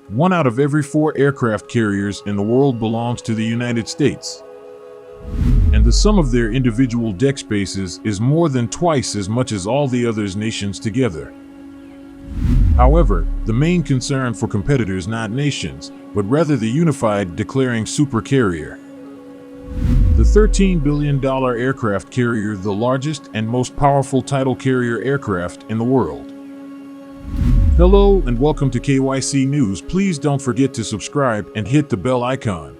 One out of every 4 aircraft carriers in the world belongs to the United States. And the sum of their individual deck spaces is more than twice as much as all the other nations together. However, the main concern for competitors, not nations, but rather the unified declaring supercarrier. The $13 billion aircraft carrier, the largest and most powerful tidal carrier aircraft in the world. Hello and welcome to KYC News. Please don't forget to subscribe and hit the bell icon.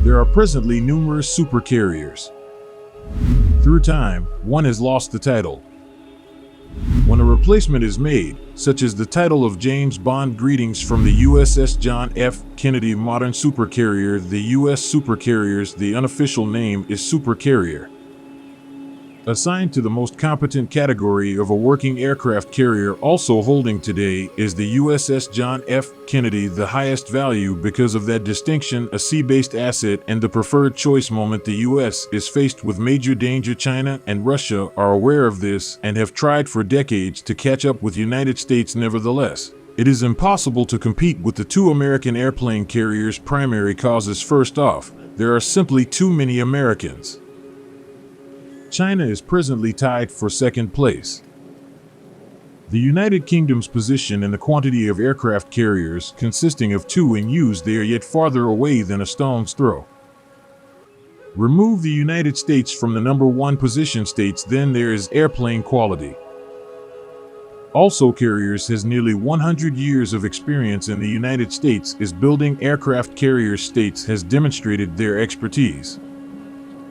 There are presently numerous supercarriers. Through time, one has lost the title. When a replacement is made, such as the title of James Bond, greetings from the USS John F. Kennedy modern supercarrier, the U.S. supercarriers, the unofficial name is supercarrier. Assigned to the most competent category of a working aircraft carrier, also holding today, is the USS John F. Kennedy, the highest value because of that distinction, a sea-based asset and the preferred choice. Moment the U.S. is faced with major danger, China and Russia are aware of this and have tried for decades to catch up with United States. Nevertheless, it is impossible to compete with the two American airplane carriers. Primary causes. First off, there are simply too many Americans. China is presently tied for second place. The United Kingdom's position and the quantity of aircraft carriers, consisting of 2 in use, they are yet farther away than a stone's throw. Remove the United States from the number 1 position states, then there is airplane quality. Also, carriers has nearly 100 years of experience in the United States is building aircraft carriers. States has demonstrated their expertise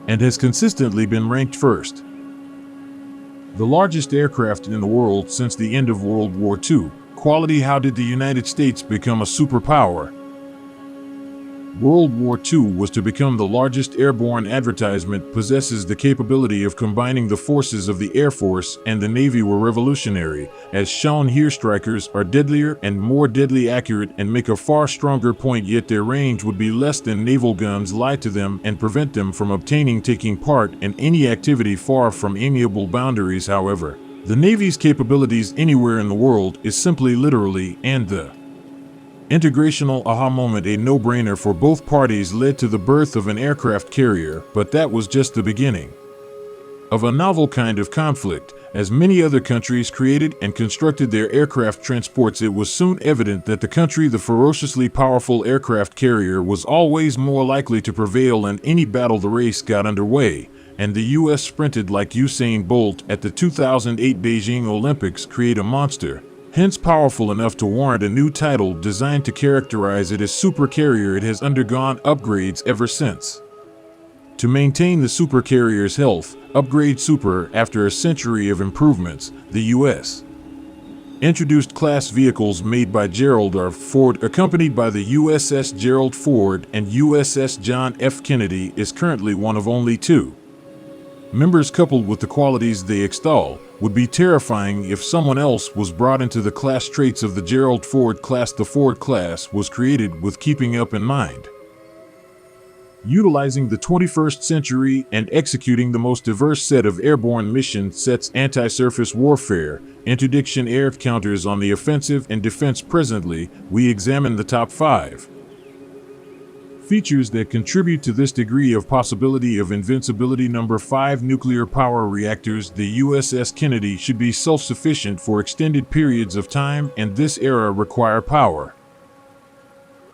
and has consistently been ranked first. The largest aircraft in the world since the end of World War II. Quality. How did the United States become a superpower? World War II was to become the largest airborne advertisement, possesses the capability of combining the forces of the Air Force and the Navy were revolutionary. As shown here, strikers are deadlier and more deadly accurate and make a far stronger point, yet their range would be less than naval guns. Lie to them and prevent them from taking part in any activity far from amiable boundaries. However, the Navy's capabilities anywhere in the world is simply literally and the integrational aha moment, a no-brainer for both parties, led to the birth of an aircraft carrier, but that was just the beginning of a novel kind of conflict. As many other countries created and constructed their aircraft transports, it was soon evident that the ferociously powerful aircraft carrier was always more likely to prevail in any battle. The race got underway, and the U.S. sprinted like Usain Bolt at the 2008 Beijing Olympics, create a monster, hence powerful enough to warrant a new title designed to characterize it as supercarrier. It has undergone upgrades ever since. To maintain the supercarrier's health, upgrade super. After a century of improvements, the U.S. introduced class vehicles made by Gerald R. Ford, accompanied by the USS Gerald Ford, and USS John F. Kennedy is currently one of only 2 members. Coupled with the qualities they extol, would be terrifying if someone else was brought into the class. Traits of the Gerald Ford class. The Ford class was created with keeping up in mind, utilizing the 21st century and executing the most diverse set of airborne mission sets: anti-surface warfare, interdiction, air counters on the offensive and defense. Presently, we examine the top 5 features that contribute to this degree of possibility of invincibility. Number 5, nuclear power reactors. The USS Kennedy should be self-sufficient for extended periods of time, and this era require power.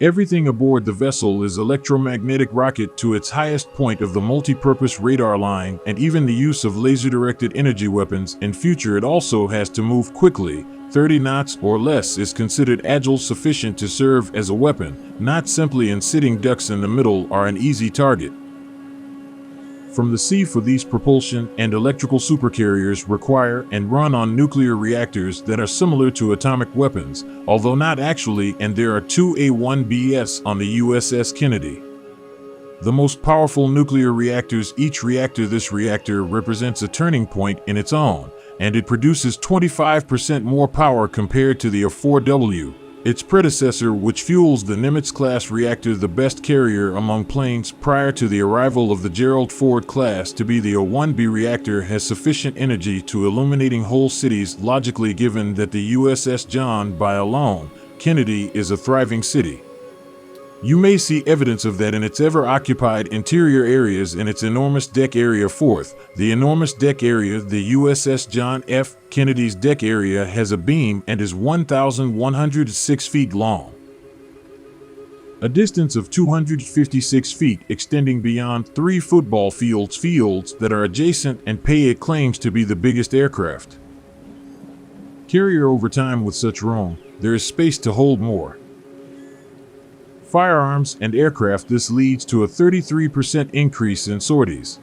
Everything aboard the vessel is electromagnetic. Rocket to its highest point of the multi-purpose radar line, and even the use of laser-directed energy weapons. In future, it also has to move quickly. 30 knots or less is considered agile, sufficient to serve as a weapon, not simply in sitting ducks in the middle are an easy target from the sea. For these propulsion and electrical supercarriers require and run on nuclear reactors that are similar to atomic weapons, although not actually, and there are 2 A1BS on the USS Kennedy. The most powerful nuclear reactors, each reactor. This reactor represents a turning point in its own, and it produces 25% more power compared to the A4W, its predecessor, which fuels the Nimitz-class reactor. The best carrier among planes prior to the arrival of the Gerald Ford class to be the A1B reactor has sufficient energy to illuminating whole cities. Logically, given that the USS John by alone Kennedy is a thriving city. You may see evidence of that in its ever-occupied interior areas and its enormous deck area. Fourth, the enormous deck area. The USS John F. Kennedy's deck area has a beam and is 1,106 feet long, a distance of 256 feet extending beyond 3 football fields that are adjacent and pay it claims to be the biggest aircraft carrier over time. With such room, there is space to hold more firearms and aircraft. This leads to a 33% increase in sorties.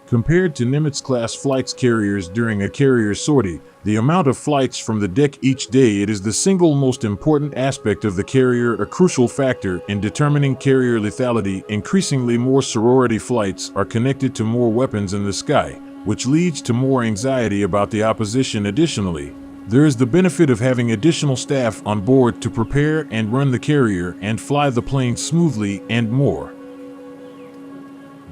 Compared to Nimitz-class flights carriers during a carrier sortie, the amount of flights from the deck each day, it is the single most important aspect of the carrier, a crucial factor in determining carrier lethality. Increasingly more sorority flights are connected to more weapons in the sky, which leads to more anxiety about the opposition. Additionally, there is the benefit of having additional staff on board to prepare and run the carrier and fly the plane smoothly, and more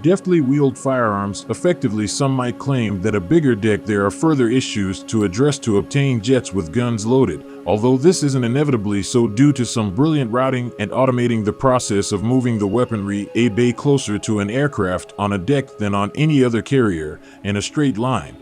deftly wheeled firearms. Effectively, some might claim that a bigger deck, there are further issues to address to obtain jets with guns loaded, although this isn't inevitably so due to some brilliant routing and automating the process of moving the weaponry a bay closer to an aircraft on a deck than on any other carrier in a straight line.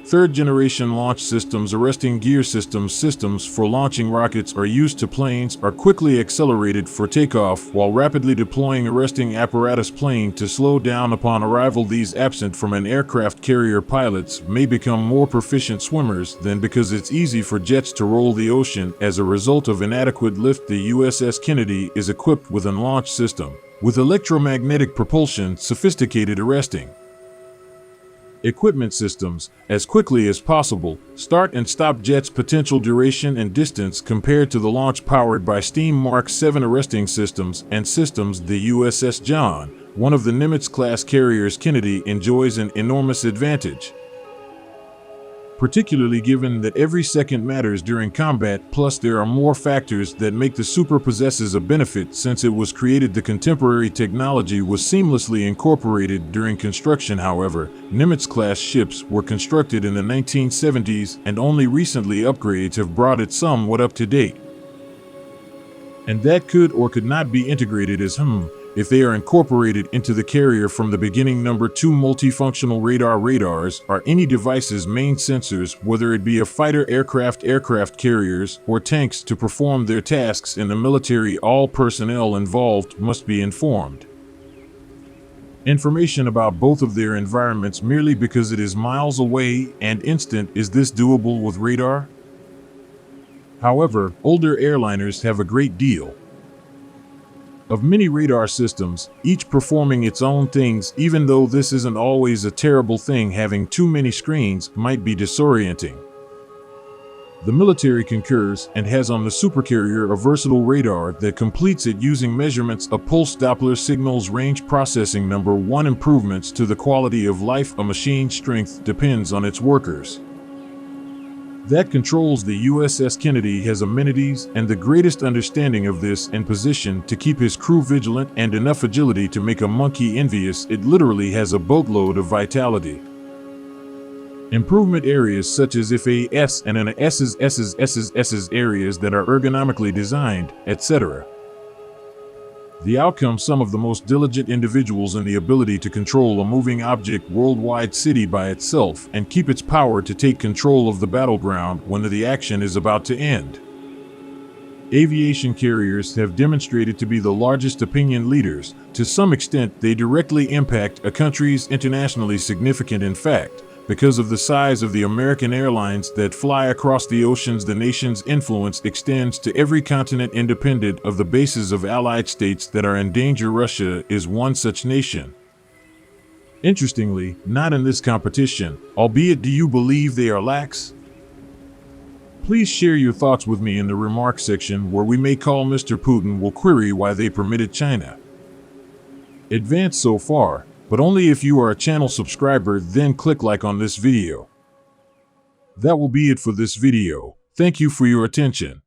Third-generation launch systems, arresting gear systems for launching rockets are used to planes, are quickly accelerated for takeoff while rapidly deploying arresting apparatus plane to slow down upon arrival. These absent from an aircraft carrier pilots may become more proficient swimmers than because it's easy for jets to roll the ocean as a result of inadequate lift. The USS Kennedy is equipped with a launch system with electromagnetic propulsion, sophisticated arresting equipment systems, as quickly as possible, start and stop jets' potential duration and distance compared to the launch powered by steam Mark 7 arresting systems and systems. The USS John, one of the Nimitz-class carriers, Kennedy enjoys an enormous advantage, particularly given that every second matters during combat. Plus, there are more factors that make the Super possesses a benefit. Since it was created, the contemporary technology was seamlessly incorporated during construction. However, Nimitz-class ships were constructed in the 1970s, and only recently upgrades have brought it somewhat up to date, and that could or could not be integrated as if they are incorporated into the carrier from the beginning. Number 2, multifunctional radars are any device's main sensors, whether it be a fighter aircraft carriers, or tanks, to perform their tasks in the military. All personnel involved must be informed information about both of their environments merely because it is miles away and instant. Is this doable with radar? However, older airliners have a great deal of many radar systems, each performing its own things. Even though this isn't always a terrible thing, having too many screens might be disorienting. The military concurs and has on the supercarrier a versatile radar that completes it using measurements of pulse Doppler signals, range processing. Number 1, improvements to the quality of life. A machine's strength depends on its workers that controls the USS Kennedy has amenities and the greatest understanding of this, in position to keep his crew vigilant and enough agility to make a monkey envious. It literally has a boatload of vitality. Improvement areas such as FAS and an S's areas that are ergonomically designed, etc. The outcome, some of the most diligent individuals in the ability to control a moving object worldwide city by itself and keep its power to take control of the battleground when the action is about to end. Aviation carriers have demonstrated to be the largest opinion leaders. To some extent, they directly impact a country's internationally significant. In fact, because of the size of the American airlines that fly across the oceans, the nation's influence extends to every continent independent of the bases of allied states that are in danger. Russia is one such nation. Interestingly, not in this competition, albeit. Do you believe they are lax? Please share your thoughts with me in the remarks section, where we may call Mr. Putin will query why they permitted China advance so far. But only if you are a channel subscriber. Then click like on this video. That will be it for this video. Thank you for your attention.